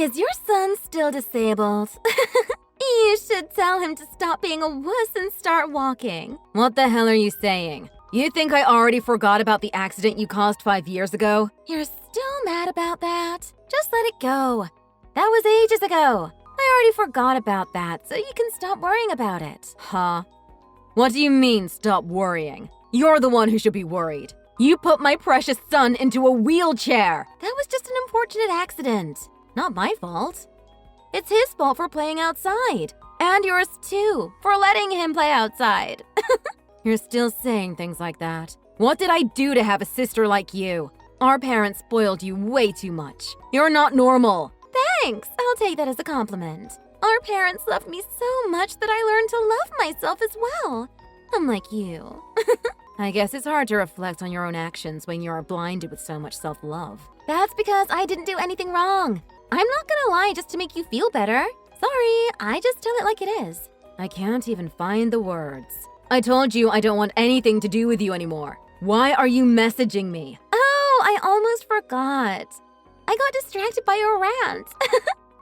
Is your son still disabled? You should tell him to stop being a wuss and start walking. What the hell are you saying? You think I already forgot about the accident you caused 5 years ago? You're still mad about that? Just let it go. That was ages ago. I already forgot about that, so you can stop worrying about it. Huh? What do you mean, stop worrying? You're the one who should be worried. You put my precious son into a wheelchair. That was just an unfortunate accident. Not my fault. It's his fault for playing outside. And yours too, for letting him play outside. You're still saying things like that. What did I do to have a sister like you? Our parents spoiled you way too much. You're not normal. Thanks, I'll take that as a compliment. Our parents loved me so much that I learned to love myself as well. Unlike you. I guess it's hard to reflect on your own actions when you are blinded with so much self-love. That's because I didn't do anything wrong. I'm not gonna lie just to make you feel better. Sorry, I just tell it like it is. I can't even find the words. I told you I don't want anything to do with you anymore. Why are you messaging me? Oh, I almost forgot. I got distracted by your rant.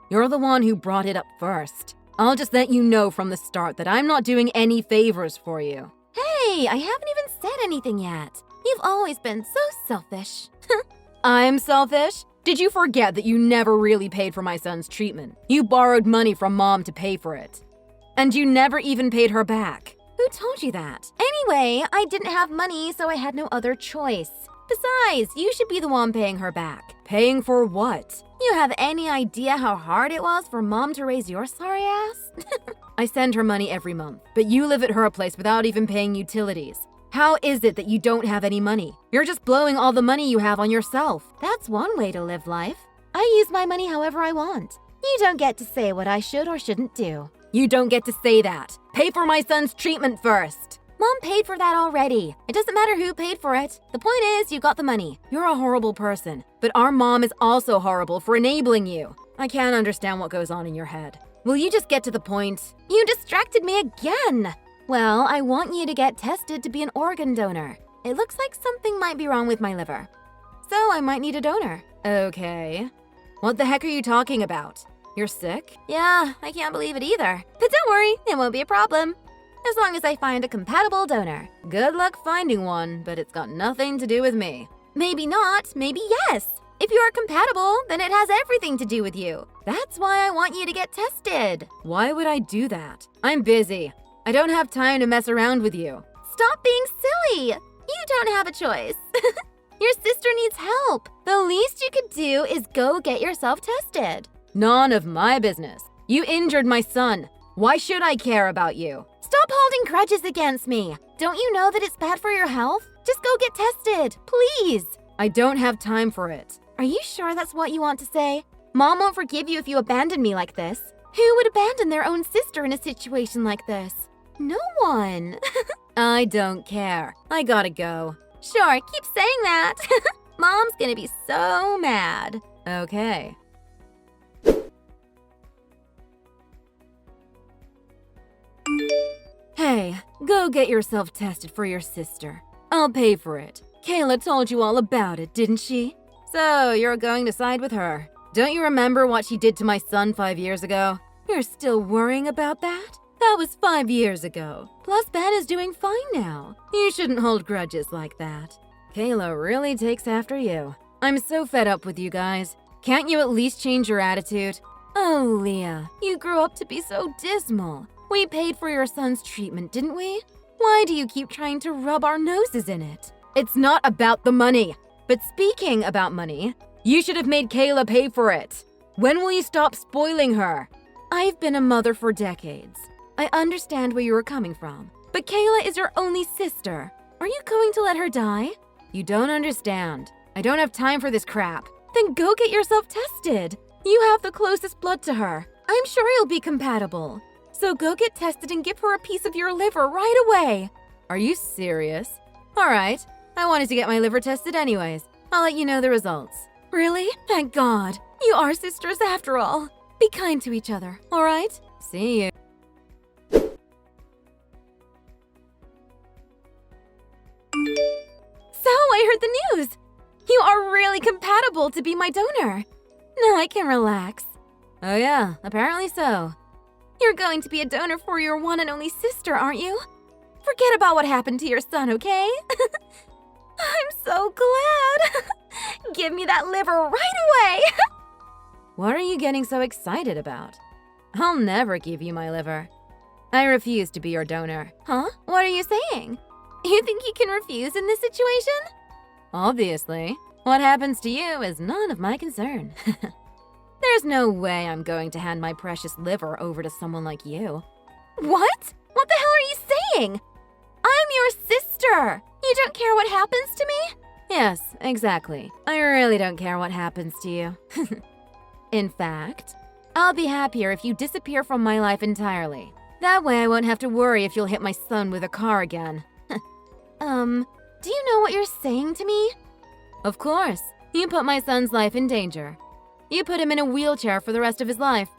You're the one who brought it up first. I'll just let you know from the start that I'm not doing any favors for you. Hey, I haven't even said anything yet. You've always been so selfish. I'm selfish? Did you forget that you never really paid for my son's treatment? You borrowed money from Mom to pay for it. And you never even paid her back. Who told you that? Anyway, I didn't have money, so I had no other choice. Besides, you should be the one paying her back. Paying for what? You have any idea how hard it was for Mom to raise your sorry ass? I send her money every month, but you live at her place without even paying utilities. How is it that you don't have any money? You're just blowing all the money you have on yourself. That's one way to live life. I use my money however I want. You don't get to say what I should or shouldn't do. You don't get to say that. Pay for my son's treatment first. Mom paid for that already. It doesn't matter who paid for it. The point is, you got the money. You're a horrible person, but our mom is also horrible for enabling you. I can't understand what goes on in your head. Will you just get to the point? You distracted me again. Well, I want you to get tested to be an organ donor. It looks like something might be wrong with my liver. So I might need a donor. Okay. What the heck are you talking about? You're sick? Yeah, I can't believe it either. But don't worry, it won't be a problem. As long as I find a compatible donor. Good luck finding one, but it's got nothing to do with me. Maybe not, maybe yes. If you are compatible, then it has everything to do with you. That's why I want you to get tested. Why would I do that? I'm busy. I don't have time to mess around with you. Stop being silly. You don't have a choice. Your sister needs help. The least you could do is go get yourself tested. None of my business. You injured my son. Why should I care about you? Stop holding grudges against me. Don't you know that it's bad for your health? Just go get tested, please. I don't have time for it. Are you sure that's what you want to say? Mom won't forgive you if you abandon me like this. Who would abandon their own sister in a situation like this? No one. I don't care. I gotta go. Sure, keep saying that. Mom's gonna be so mad. Okay. Hey, go get yourself tested for your sister. I'll pay for it. Kayla told you all about it, didn't she? So, you're going to side with her. Don't you remember what she did to my son 5 years ago? You're still worrying about that? That was 5 years ago. Plus, Ben is doing fine now. You shouldn't hold grudges like that. Kayla really takes after you. I'm so fed up with you guys. Can't you at least change your attitude? Oh, Leah, you grew up to be so dismal. We paid for your son's treatment, didn't we? Why do you keep trying to rub our noses in it? It's not about the money. But speaking about money, you should have made Kayla pay for it. When will you stop spoiling her? I've been a mother for decades. I understand where you were coming from. But Kayla is your only sister. Are you going to let her die? You don't understand. I don't have time for this crap. Then go get yourself tested. You have the closest blood to her. I'm sure you'll be compatible. So go get tested and give her a piece of your liver right away. Are you serious? All right. I wanted to get my liver tested anyways. I'll let you know the results. Really? Thank God. You are sisters after all. Be kind to each other, all right? See you. So I heard the news. You are really compatible to be my donor. Now I can relax. Oh yeah, apparently so. You're going to be a donor for your one and only sister, aren't you? Forget about what happened to your son, okay? I'm so glad. Give me that liver right away. What are you getting so excited about? I'll never give you my liver. I refuse to be your donor. Huh? What are you saying? You think you can refuse in this situation? Obviously. What happens to you is none of my concern. There's no way I'm going to hand my precious liver over to someone like you. What? What the hell are you saying? I'm your sister. You don't care what happens to me? Yes, exactly. I really don't care what happens to you. In fact, I'll be happier if you disappear from my life entirely. That way I won't have to worry if you'll hit my son with a car again. Do you know what you're saying to me? Of course. You put my son's life in danger. You put him in a wheelchair for the rest of his life.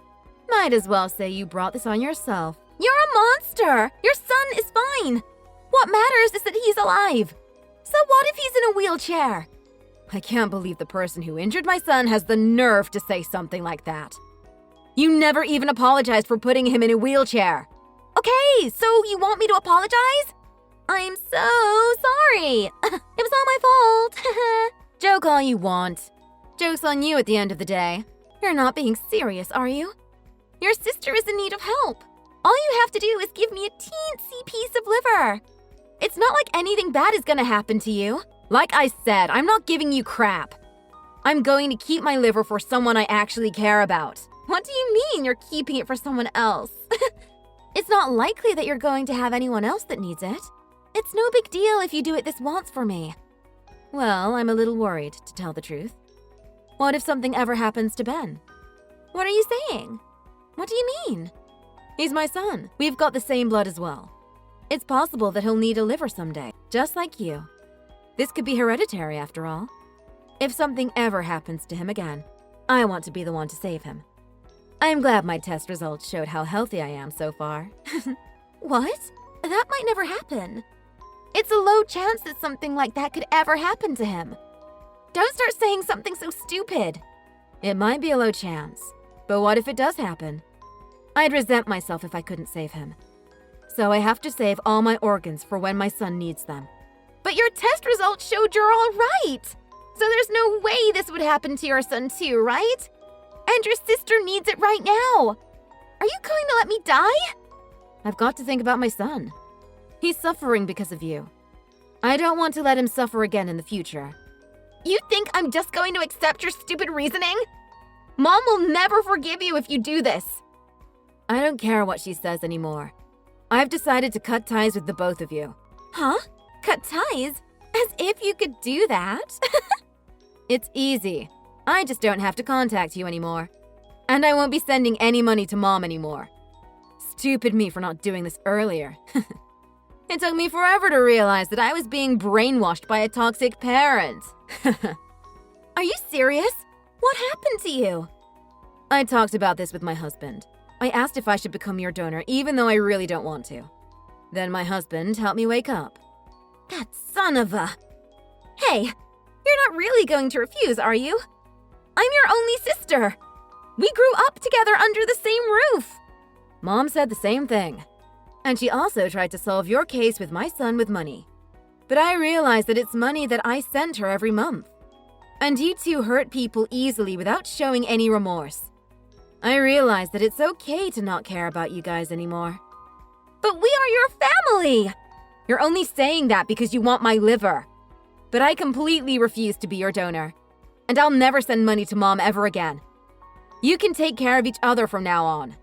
Might as well say you brought this on yourself. You're a monster! Your son is fine! What matters is that he's alive. So what if he's in a wheelchair? I can't believe the person who injured my son has the nerve to say something like that. You never even apologized for putting him in a wheelchair. Okay, so you want me to apologize? I'm so sorry. It was all my fault. Joke all you want. Joke's on you at the end of the day. You're not being serious, are you? Your sister is in need of help. All you have to do is give me a teensy piece of liver. It's not like anything bad is gonna happen to you. Like I said, I'm not giving you crap. I'm going to keep my liver for someone I actually care about. What do you mean you're keeping it for someone else? It's not likely that you're going to have anyone else that needs it. It's no big deal if you do it this once for me. Well, I'm a little worried, to tell the truth. What if something ever happens to Ben? What are you saying? What do you mean? He's my son. We've got the same blood as well. It's possible that he'll need a liver someday, just like you. This could be hereditary after all. If something ever happens to him again, I want to be the one to save him. I'm glad my test results showed how healthy I am so far. What? That might never happen. It's a low chance that something like that could ever happen to him. Don't start saying something so stupid. It might be a low chance, but what if it does happen? I'd resent myself if I couldn't save him. So I have to save all my organs for when my son needs them. But your test results showed you're all right. So there's no way this would happen to your son too, right? And your sister needs it right now. Are you going to let me die? I've got to think about my son. He's suffering because of you. I don't want to let him suffer again in the future. You think I'm just going to accept your stupid reasoning? Mom will never forgive you if you do this. I don't care what she says anymore. I've decided to cut ties with the both of you. Huh? Cut ties? As if you could do that? It's easy. I just don't have to contact you anymore. And I won't be sending any money to Mom anymore. Stupid me for not doing this earlier. It took me forever to realize that I was being brainwashed by a toxic parent. Are you serious? What happened to you? I talked about this with my husband. I asked if I should become your donor, even though I really don't want to. Then my husband helped me wake up. That son of a... Hey, you're not really going to refuse, are you? I'm your only sister. We grew up together under the same roof. Mom said the same thing. And she also tried to solve your case with my son with money. But I realized that it's money that I sent her every month. And you two hurt people easily without showing any remorse. I realized that it's okay to not care about you guys anymore. But we are your family! You're only saying that because you want my liver. But I completely refuse to be your donor. And I'll never send money to Mom ever again. You can take care of each other from now on.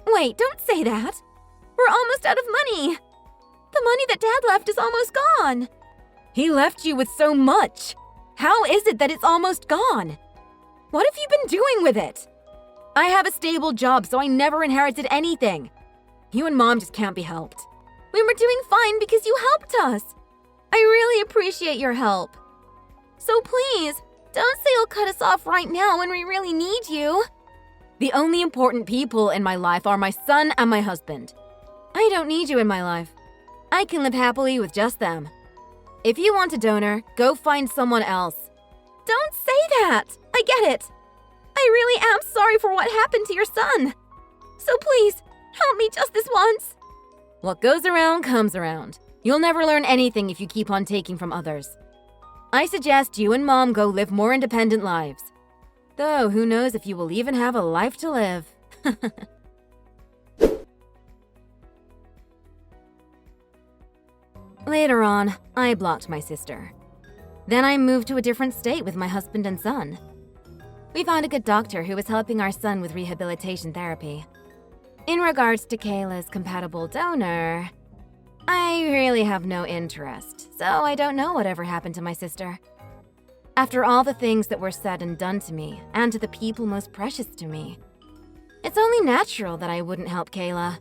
Wait, don't say that. We're almost out of money. The money that Dad left is almost gone. He left you with so much. How is it that it's almost gone? What have you been doing with it? I have a stable job, so I never inherited anything. You and Mom just can't be helped. We were doing fine because you helped us. I really appreciate your help. So please, don't say you'll cut us off right now when we really need you. The only important people in my life are my son and my husband. I don't need you in my life. I can live happily with just them. If you want a donor, go find someone else. Don't say that. I get it. I really am sorry sorry for what happened to your son. So please, help me just this once. What goes around comes around. You'll never learn anything if you keep on taking from others. I suggest you and Mom go live more independent lives. Though, who knows if you will even have a life to live. Later on, I blocked my sister. Then I moved to a different state with my husband and son. We found a good doctor who was helping our son with rehabilitation therapy. In regards to Kayla's compatible donor, I really have no interest, so I don't know whatever happened to my sister. After all the things that were said and done to me, and to the people most precious to me, it's only natural that I wouldn't help Kayla.